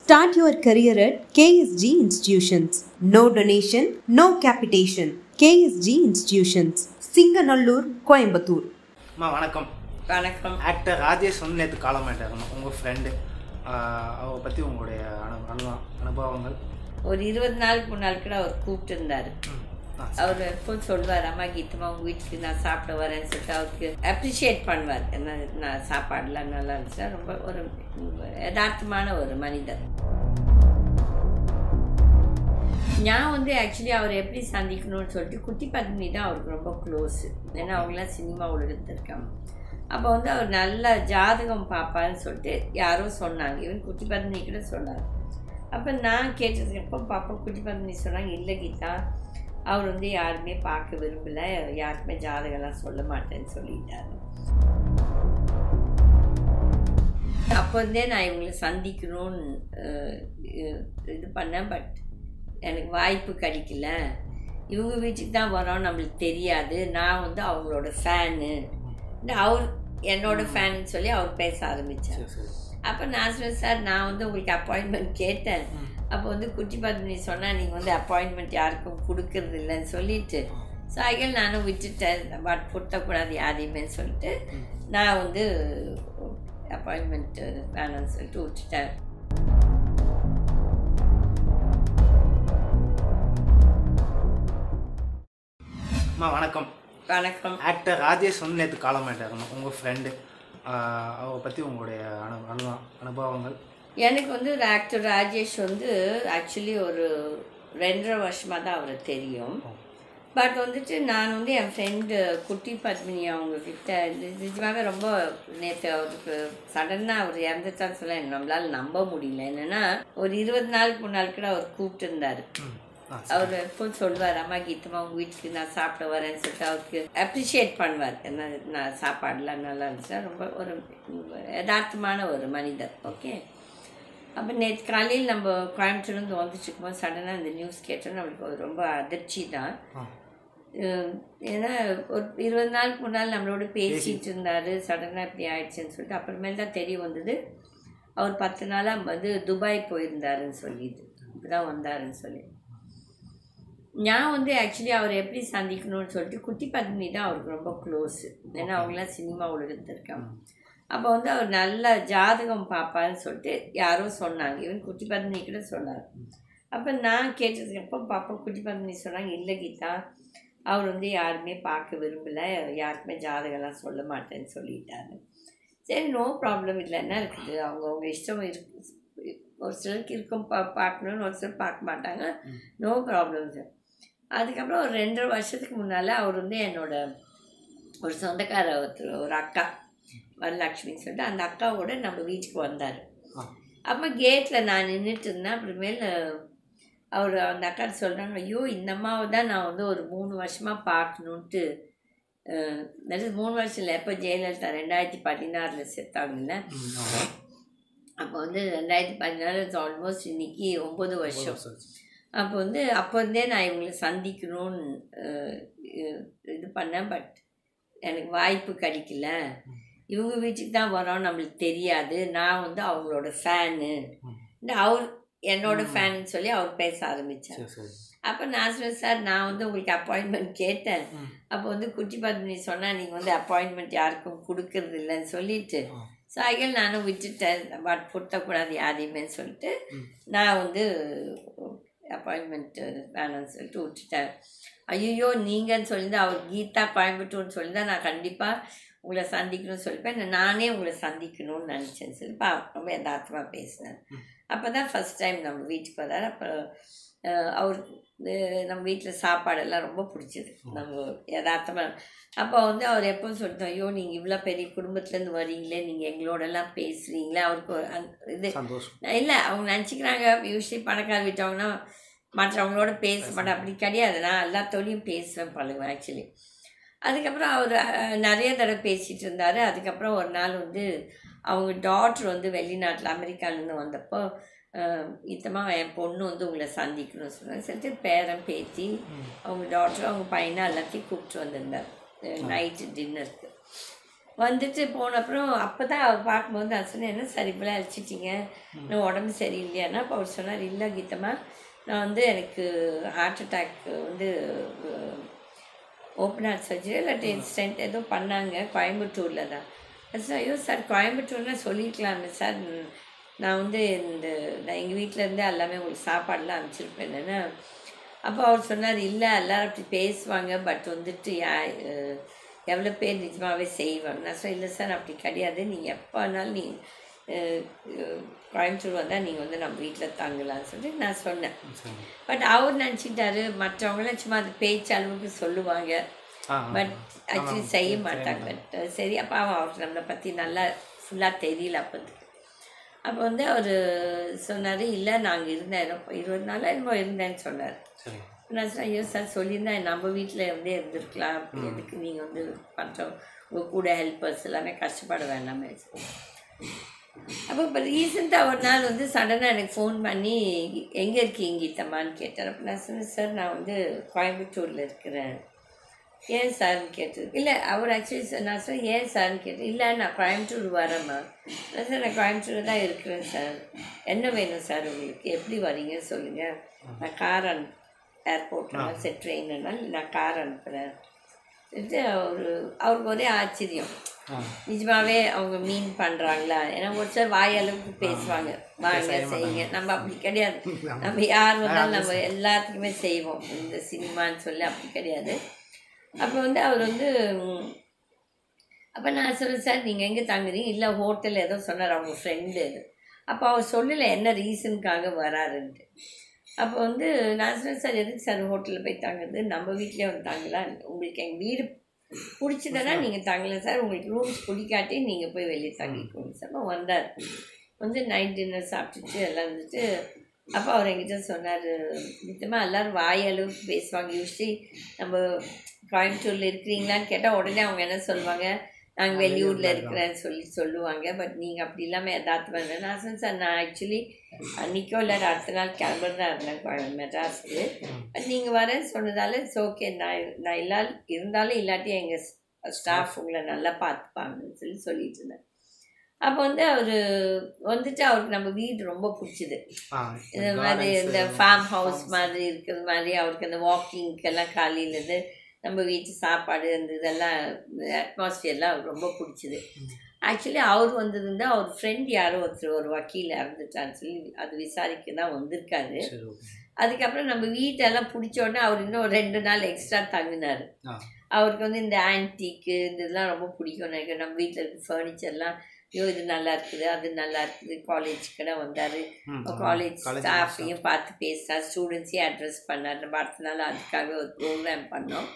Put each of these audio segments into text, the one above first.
Start your career at KSG Institutions. No donation, no capitation. KSG Institutions. Singanallur, Coimbatore. வணக்கம். வணக்கம். Actor Rajesh வந்து நேற்று காலமாயிட்டாங்க. உங்கள் ஃப்ரெண்டு அவரை பற்றி உங்களுடைய அனுபவங்கள். ஒரு 20 நாளுக்கு முன்னாள் கூட அவர் கூப்பிட்டு இருந்தார். அவர் எப்போ சொல்வார், அம்மா கீதமா உங்கள் வீட்டுக்கு நான் சாப்பிட வரேன்னு சொல்லிட்டு அவருக்கு அப்ரிஷியேட் பண்ணுவார். என்ன நான் சாப்பாடுலாம் நல்லா இருந்துச்சா, ரொம்ப ஒரு யதார்த்தமான ஒரு மனிதர். நான் வந்து ஆக்சுவலி அவர் எப்படி சந்திக்கணும்னு சொல்லிட்டு குட்டி பத்மினி தான் அவருக்கு ரொம்ப க்ளோஸு. ஏன்னா அவங்களாம் சினிமா உலகத்தில் இருக்காங்க. அப்போ வந்து அவர் நல்ல ஜாதகம் பார்ப்பாருன்னு சொல்லிட்டு யாரோ சொன்னாங்க. இவன் குட்டி பத்மினி கூட சொன்னார். அப்போ நான் கேட்டதுக்கப்போ பாப்பா குட்டி பத்மினி சொன்னாங்க, இல்லை கீதா அவர் வந்து யாருமே பார்க்க விரும்பலை, யாருக்குமே ஜாதகம்லாம் சொல்ல மாட்டேன்னு சொல்லிட்டாரு. அப்போ இருந்தே நான் இவங்களை சந்திக்கணும்னு இது பண்ணேன். பட் எனக்கு வாய்ப்பு கிடைக்கல. இவங்க வீட்டுக்கு தான் வரோம், நம்மளுக்கு தெரியாது. நான் வந்து அவங்களோட ஃபேனு, அவர் என்னோட ஃபேனுன்னு சொல்லி அவர் பேச ஆரம்பித்தார். அப்போ நான் சொன்னேன், சார் நான் வந்து உங்களுக்கு அப்பாயின்மெண்ட் கேட்டேன். அப்போ வந்து குட்டி பத்மினி சொன்னால் நீங்கள் வந்து அப்பாயின்மெண்ட் யாருக்கும் கொடுக்கறது இல்லைன்னு சொல்லிட்டு, ஸோ அகைன் நானும் விட்டுட்டேன். பட் கொடுத்தக்கூடாது யாரையுமே சொல்லிட்டு நான் வந்து அப்பாயின்மெண்ட்டு வேணும்னு சொல்லிட்டு விட்டுட்டேன். வணக்கம். வணக்கம். ஆக்டர் ராஜேஷ் வந்து நேற்று காலமாயிட்டாங்க. உங்கள் ஃப்ரெண்டு அவரை பற்றி உங்களுடைய அனுபவங்கள். எனக்கு வந்து ஆக்டர் ராஜேஷ் வந்து ஆக்சுவலி ஒரு 2.5 வருஷமாக தான் அவரை தெரியும். பட் வந்துட்டு நான் வந்து என் ஃப்ரெண்டு குட்டி பத்மினி அவங்கக்கிட்ட நிஜமாகவே ரொம்ப நேற்று அவருக்கு சடனாக அவர் இறந்துட்டான்னு சொல்ல நம்மளால் நம்ப முடியல. என்னென்னா ஒரு 20 நாளுக்கு முன்னாள் கூட அவர் கூப்பிட்டு இருந்தார். அவர் எப்போ சொல்வார், அம்மா கீதமா உங்கள் வீட்டுக்கு நான் சாப்பிட வரேன்னு சொல்லிட்டு அவருக்கு அப்ரிஷியேட் பண்ணுவார். என்ன நான் சாப்பாடுலாம் நல்லா இருந்துச்சா, ரொம்ப ஒரு யதார்த்தமான ஒரு மனிதர். ஓகே. அப்போ நேற்று காலையில் நம்ம கோயம்புத்தூர்லேருந்து வந்துட்டு இருக்கும்போது சடனாக இந்த நியூஸ் கேட்டோன்னு நம்மளுக்கு ஒரு ரொம்ப அதிர்ச்சி தான். ஏன்னா ஒரு 20 நாளுக்கு முன்னால் நம்மளோட பேசிகிட்டு இருந்தார், சடனாக இப்படி ஆயிடுச்சுன்னு சொல்லிட்டு அப்புறமேல் தான் தெரிய வந்தது அவர் 10 நாளாக வந்து துபாய் போயிருந்தாருன்னு சொல்லிட்டு இப்படிதான் வந்தாருன்னு சொல்லி. நான் வந்து ஆக்சுவலி அவர் எப்படி சந்திக்கணும்னு சொல்லிட்டு குட்டி பத்மினி தான் அவருக்கு ரொம்ப க்ளோஸு. ஏன்னா அவங்களாம் சினிமா உலகத்தில் இருக்காங்க. அப்போ வந்து அவர் நல்ல ஜாதகம் பார்ப்பாருன்னு சொல்லிட்டு யாரோ சொன்னாங்க. இவன் குட்டி பத்மினி கூட சொன்னார். அப்போ நான் கேட்டதுக்கப்போ பாப்பா குட்டி பத்மினி சொன்னாங்க, இல்லை கீதா அவர் வந்து யாருமே பார்க்க விரும்பலை, யாருக்குமே ஜாதகம்லாம் சொல்ல மாட்டேன்னு சொல்லிட்டாரு. சரி, நோ ப்ராப்ளம், இல்லை என்ன இருக்குது, அவங்கவுங்க இஷ்டம் இருக்கு. ஒரு சிலருக்கு இருக்கும் பார்க்கணுன்னு, ஒரு சிலர் பார்க்க மாட்டாங்க. No problem sir. அதுக்கப்புறம் ஒரு 2.5 வருஷத்துக்கு முன்னால் அவர் வந்து என்னோட ஒரு சொந்தக்கார ஒரு அக்கா வரலட்சுமின்னு சொல்லிட்டு அந்த அக்காவோட நம்ம வீட்டுக்கு வந்தார். அப்போ கேட்டில் நான் நின்றுட்டு இருந்தேன். அப்புறமேல் அவர் அந்த அக்கா சொல்கிறாங்க, ஐயோ இந்த அம்மாவை தான் நான் வந்து ஒரு 3 வருஷமாக பார்க்கணுன்ட்டு. 3 வருஷம் இல்லை, எப்போ ஜெயலலிதா 2016 செத்தாங்கல்ல, அப்போ வந்து 2016 ஆல்மோஸ்ட் இன்றைக்கி 9 வருஷம். அப்போ இருந்தே நான் இவங்களை சந்திக்கணும்னு இது பண்ணேன். பட் எனக்கு வாய்ப்பு கிடைக்கல. இவங்க வீட்டுக்கு தான் வரோம், நம்மளுக்கு தெரியாது. நான் வந்து அவங்களோட ஃபேனு, அவர் என்னோட ஃபேனுன்னு சொல்லி அவர் பேச ஆரம்பித்தார். அப்போ நான் சொன்னேன், சார் நான் வந்து உங்களுக்கு அப்பாயின்மெண்ட் கேட்டேன். அப்போ வந்து குட்டி பத்மினி சொன்னால் நீங்கள் வந்து அப்பாயின்மெண்ட் யாருக்கும் கொடுக்கறது இல்லைன்னு சொல்லிட்டு, ஸோ அகைன் நானும் விட்டுட்டேன். பட் கொடுத்தக்கூடாது யாரையுமே சொல்லிட்டு நான் வந்து அப்பாயின்மெண்ட்டு வேணும்னு சொல்லிட்டு விட்டுட்டேன். ஐயோ நீங்கன்னு சொல்லியிருந்தா அவர் கீதா கோயம்புத்தூர்னு சொல்லியிருந்தா நான் கண்டிப்பாக உங்களை சந்திக்கணும்னு சொல்லிப்பேன். நானே உங்களை சந்திக்கணும்னு நினச்சேன்னு சொல்லிப்பா ரொம்ப யதார்த்தமாக பேசினேன். அப்போ தான் ஃபஸ்ட் டைம் நம்ம வீட்டுக்கு வர்றாரு. அப்போ அவருக்கு நம்ம வீட்டில் சாப்பாடெல்லாம் ரொம்ப பிடிச்சிது, நம்ம யதார்த்தமாக. அப்போ வந்து அவர் எப்போவும் சொல்லிட்டோம், ஐயோ நீங்கள் இவ்வளோ பெரிய குடும்பத்துலேருந்து வரீங்களே, நீங்கள் எங்களோடலாம் பேசுகிறீங்களே. அவருக்கு இது இல்லை, அவங்க நினச்சிக்கிறாங்க யூஸ்வலி பணக்கார விட்டவங்கன்னா மற்றவங்களோட பேச மாட்டேன். அப்படி கிடையாது, நான் எல்லாத்தோடையும் பேசுவேன், பழகுவேன் ஆக்சுவலி. அதுக்கப்புறம் அவர் நிறைய தடவை பேசிகிட்டு இருந்தார். அதுக்கப்புறம் ஒரு நாள் வந்து அவங்க டாக்டர் வந்து வெளிநாட்டில் அமெரிக்காவிலேருந்து வந்தப்போ, இத்தமாக என் பொண்ணு வந்து உங்களை சந்திக்கணும்னு சொன்னாங்க. சொல்லிட்டு பேரன் பேத்தி அவங்க டாக்டர் அவங்க பையனை எல்லாத்தையும் கூப்பிட்டு வந்திருந்தார் நைட்டு டின்னருக்கு. வந்துட்டு போன அப்புறம் அப்போ தான் அவர் பார்க்கும்போது நான் சொன்னேன், என்ன சார் இப்போலாம் அழைச்சிட்டிங்க, இன்னும் உடம்பு சரியில்லையானா? அப்போ அவர் சொன்னார், இல்லை கீதம்மா, நான் வந்து எனக்கு ஹார்ட் அட்டாக் வந்து ஓப்பன் ஹார்ட் சர்ஜரி இல்லாட்டி ஸ்டென்ட் ஏதோ பண்ணாங்க கோயம்புத்தூரில் தான். சார் ஐயோ சார் கோயம்புத்தூர்னா சொல்லியிருக்கலாமே சார், நான் வந்து நான் எங்கள் வீட்டிலேருந்தே எல்லாமே உங்களுக்கு சாப்பாடெலாம் அனுப்பிச்சிருப்பேன் என்னென்னா. அப்போ அவர் சொன்னார், இல்லை எல்லோரும் அப்படி பேசுவாங்க, பட் வந்துட்டு எவ்வளோ பேர் நிஜமாகவே செய்வாங்க. நான் சொன்னேன், இல்லை சார் அப்படி கிடையாது, நீங்கள் எப்போ வேணாலும் கோயம்புத்தூர் வந்தால் நீங்கள் வந்து நம்ம வீட்டில் தங்கலாம்னு சொல்லிட்டு நான் சொன்னேன். பட் அவர் நினச்சிட்டாரு மற்றவங்களாம் சும்மா அது பேச்சு அளவுக்கு சொல்லுவாங்க, பட் ஆக்சுவலி செய்ய மாட்டாங்க. பட் சரி, அப்போ அவருக்கு நம்மளை பற்றி நல்லா ஃபுல்லாக தெரியல அப்போதுக்கு. அப்போ வந்து அவர் சொன்னார், இல்லை நாங்கள் இருந்தேன் 20 நாள் என்னமோ இருந்தேன்னு சொன்னார். நான் சொன்னேன், ஐயோ சார் சொல்லியிருந்தா நம்ம வீட்டில் இருந்தே இருந்திருக்கலாம், எதுக்கு நீங்கள் வந்து மற்றவங்க உங்கள் கூட ஹெல்ப்பர்ஸ் எல்லாமே கஷ்டப்பட வேண்டாமே. அப்போ இப்போ ரீசெண்டாக ஒரு நாள் வந்து சடனாக எனக்கு ஃபோன் பண்ணி, எங்கே இருக்கீங்க கீதம்மான்னு கேட்டார். அப்போ நான் சொன்னேன், சார் நான் வந்து கோயம்புத்தூரில் இருக்கிறேன். ஏன் சார்னு கேட்டது. இல்லை அவர் ஆக்சுவலி நான் சொன்னேன், ஏன் சார்னு கேட்டேன். இல்லை நான் கோயம்புத்தூர் வரேம்மா. நான் சார் நான் கோயம்புத்தூர் தான் இருக்கிறேன் சார், என்ன வேணும் சார் உங்களுக்கு, எப்படி வரீங்கன்னு சொல்லுங்கள், நான் கார் ஏர்போர்ட்டில் சரி ட்ரெயின்னால நான் கார் அனுப்புகிறேன். அவருக்கு ஒரே ஆச்சரியம், நிஜமாவே அவங்க மீன் பண்ணுறாங்களா? ஏன்னா ஒரு சார் வாயளவுக்கு பேசுவாங்க, வாங்க செய்யுங்க. நம்ம அப்படி கிடையாது, நம்ம யார் வந்தாலும் நம்ம எல்லாத்துக்குமே செய்வோம், இந்த சினிமான்னு சொல்லி அப்படி கிடையாது. அப்போ வந்து அவர் வந்து அப்போ நான் சொல்கிறேன், சார் நீங்கள் எங்கே தங்குறீங்க? இல்லை ஹோட்டல் ஏதோ சொன்னார் அவங்க ஃப்ரெண்டு. அப்போ அவர் சொல்லலை என்ன ரீசனுக்காக வராருன்ட்டு. அப்போ வந்து நான் சொன்னேன், சார் எதுக்கு சார் ஹோட்டலில் போய் தங்குறது, நம்ம வீட்டிலே வந்து தங்கலாம், உங்களுக்கு எங்கள் வீடு பிடிச்சதுன்னா நீங்கள் தங்கலாம் சார், உங்களுக்கு ரூம்ஸ் பிடிக்காட்டி நீங்கள் போய் வெளியே தங்கிக்கோங்க சார். அப்போ வந்தார், வந்து நைட் டின்னர் சாப்பிட்டுட்டு எல்லாம் இருந்துட்டு. அப்போ அவர் என்கிட்ட சொன்னார், நிச்சயமாக எல்லோரும் வாயளவுக்கு பேசுவாங்க. யூஸ்வலி நம்ம கோயம்புத்தூரில் இருக்கிறீங்களான்னு கேட்டால் உடனே அவங்க என்ன சொல்லுவாங்க, நாங்கள் வெளியூரில் இருக்கிறேன்னு சொல்லுவாங்க. பட் நீங்கள் அப்படி இல்லாமல் யதார்த்தமாக இருந்தேன். நான் சொன்னேன், சார் நான் ஆக்சுவலி அன்றைக்கோ இல்லை அடுத்த நாள் கிளம்புறதா இருந்தேன் மெட்ராஸுக்கு. பட் நீங்கள் வரேன்னு சொன்னதால இட்ஸ் ஓகே, நான் இருந்தாலும் இல்லாட்டி எங்கள் ஸ்டாஃப் உங்களை நல்லா பார்த்துப்பாங்கன்னு சொல்லிட்டு இருந்தேன். அப்போ வந்து அவர் வந்துட்டு அவருக்கு நம்ம வீடு ரொம்ப பிடிச்சிது. இந்த மாதிரி இந்த ஃபார்ம் ஹவுஸ் மாதிரி இருக்கிறது மாதிரி அவருக்கு அந்த வாக்கிங்க்கெல்லாம் காலையிலேருந்து நம்ம வீட்டு சாப்பாடு அந்த இதெல்லாம் அட்மாஸ்ஃபியர்லாம் ரொம்ப பிடிச்சிது. ஆக்சுவலி அவர் வந்ததுன்னா அவர் ஃப்ரெண்ட் யாரோ ஒருத்தர் ஒரு வக்கீல் இறந்துட்டான்னு சொல்லி அது விசாரிக்க தான் வந்திருக்காரு. அதுக்கப்புறம் நம்ம வீட்டெல்லாம் பிடிச்ச உடனே அவர் இன்னும் 2 நாள் எக்ஸ்ட்ரா தங்கினார். அவருக்கு வந்து இந்த ஆன்டிக்கு இந்த இதெல்லாம் ரொம்ப பிடிக்கும் நினைக்கிறேன். நம்ம வீட்டில் இருக்க ஃபர்னிச்சர்லாம் ஐயோ இது நல்லா இருக்குது அது நல்லா இருக்குது. காலேஜுக்கு தான் வந்தார், காலேஜ் ஸ்டாஃபையும் பார்த்து பேசினார், ஸ்டூடெண்ட்ஸையும் அட்ரஸ் பண்ணார். நம்ம அடுத்த நாள் அதுக்காக ஒரு ப்ரோக்ராம் பண்ணோம்.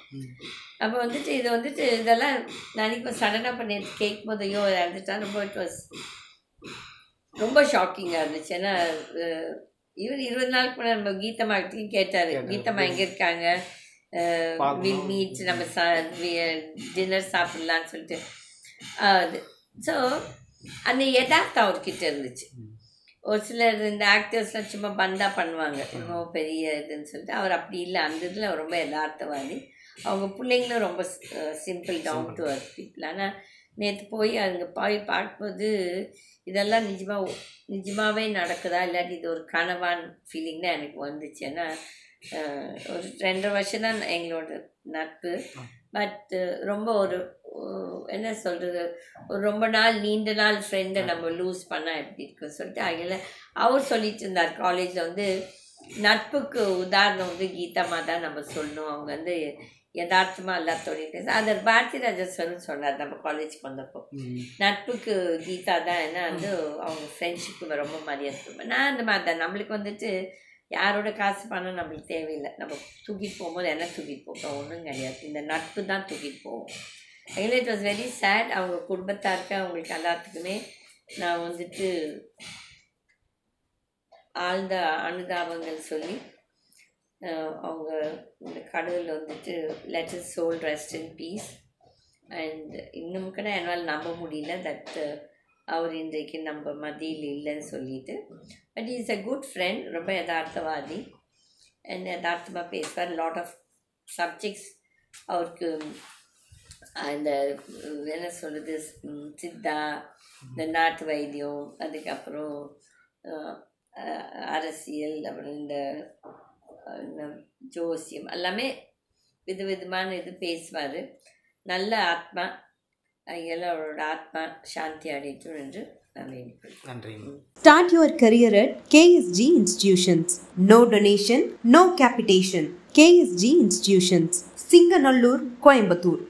அப்போ வந்துட்டு இது வந்துட்டு இதெல்லாம் நான் இப்போ சடனாக பண்ணி கேட்கும் போது ஐயோ இறந்துட்டா ரொம்ப இட் வாஸ் ரொம்ப ஷாக்கிங்காக இருந்துச்சு. ஏன்னா ஈவன் 20 நாளுக்கு முன்னாடி நம்ம கீதம்மாக்கிட்டையும் கேட்டார், கீதம்மா எங்கே இருக்காங்க, வில் மீட் நம்ம டின்னர் சாப்பிட்லான்னு சொல்லிட்டு. அது ஸோ அந்த யதார்த்தம் அவர்கிட்ட இருந்துச்சு. ஒரு சிலர் இந்த ஆக்டர்ஸ்லாம் சும்மா பந்தா பண்ணுவாங்க, இன்னும் பெரிய இதுன்னு சொல்லிட்டு அவர் அப்படி இல்லை. அந்த இதில் ரொம்ப யதார்த்தவாதி. அவங்க பிள்ளைங்களும் ரொம்ப simple down to earth people. ஆனால் நேற்று போய் அங்கே போய் பார்க்கும்போது இதெல்லாம் நிஜமாகவே நடக்குதா இல்லாட்டி இது ஒரு கனவான் ஃபீலிங் தான் எனக்கு வந்துச்சு. ஏன்னா ஒரு 2.5 வருஷம் தான் எங்களோட நட்பு. பட் ரொம்ப ஒரு என்ன சொல்கிறது, ஒரு ரொம்ப நாள் நீண்ட நாள் ஃப்ரெண்டை நம்ம லூஸ் பண்ணால் எப்படி இருக்குன்னு சொல்லிட்டு அதில் அவர் சொல்லிட்டு இருந்தார். காலேஜில் வந்து நட்புக்கு உதாரணம் வந்து கீதம்மா தான் நம்ம சொல்லணும். அவங்க வந்து யதார்த்தமாக எல்லாத்தோடையும் பேச அதை பாரதி ராஜேஸ்வரன் சொன்னார் நம்ம காலேஜுக்கு வந்தப்போ. நட்புக்கு கீதா தான், ஏன்னா வந்து அவங்க ஃப்ரெண்ட்ஷிப்புக்கு ரொம்ப மரியாதை கொடுப்பேன். நான் அந்த மாதிரி தான். நம்மளுக்கு வந்துட்டு யாரோட காசு பணம் நம்மளுக்கு தேவையில்லை. நம்ம தூக்கிட்டு போகும்போது என்ன தூக்கிட்டு போகிறோம் ஒன்றும் கிடையாது, இந்த நட்பு தான் தூக்கிட்டு போவோம். எங்களுக்கு இட் வாஸ் வெரி சேட். அவங்க குடும்பத்தாருக்கு அவங்களுக்கு எல்லாத்துக்குமே நான் வந்துட்டு ஆழ்ந்த அனுதாபங்கள் சொல்லி அவங்க இந்த கடவுள் வந்துட்டு let his soul rest in peace. And இன்னும் கூட என்னால் நம்ப முடியல தட் அவர் இன்றைக்கு நம்ம மத்தியில் இல்லைன்னு சொல்லிட்டு. But is a good friend, ரொம்ப யதார்த்தவாதி அண்ட் யதார்த்தமாக பேசுவார். லாட் ஆஃப் சப்ஜெக்ட்ஸ் அவருக்கு அந்த என்ன சொல்கிறது சித்தா, இந்த நாட்டு வைத்தியம், அதுக்கப்புறம் அரசியல், அப்புறம் இந்த ஜோசியம் எல்லாமே விதவிதமான இது பேசுவார். நல்ல ஆத்மா, எல்லாரோட ஆத்மா சாந்தி அடையட்டும் என்று நான் வேண்டிக்கிறேன். நன்றி. Start your career at KSG Institutions. No donation, no capitation. KSG Institutions, Singanallur, Coimbatore.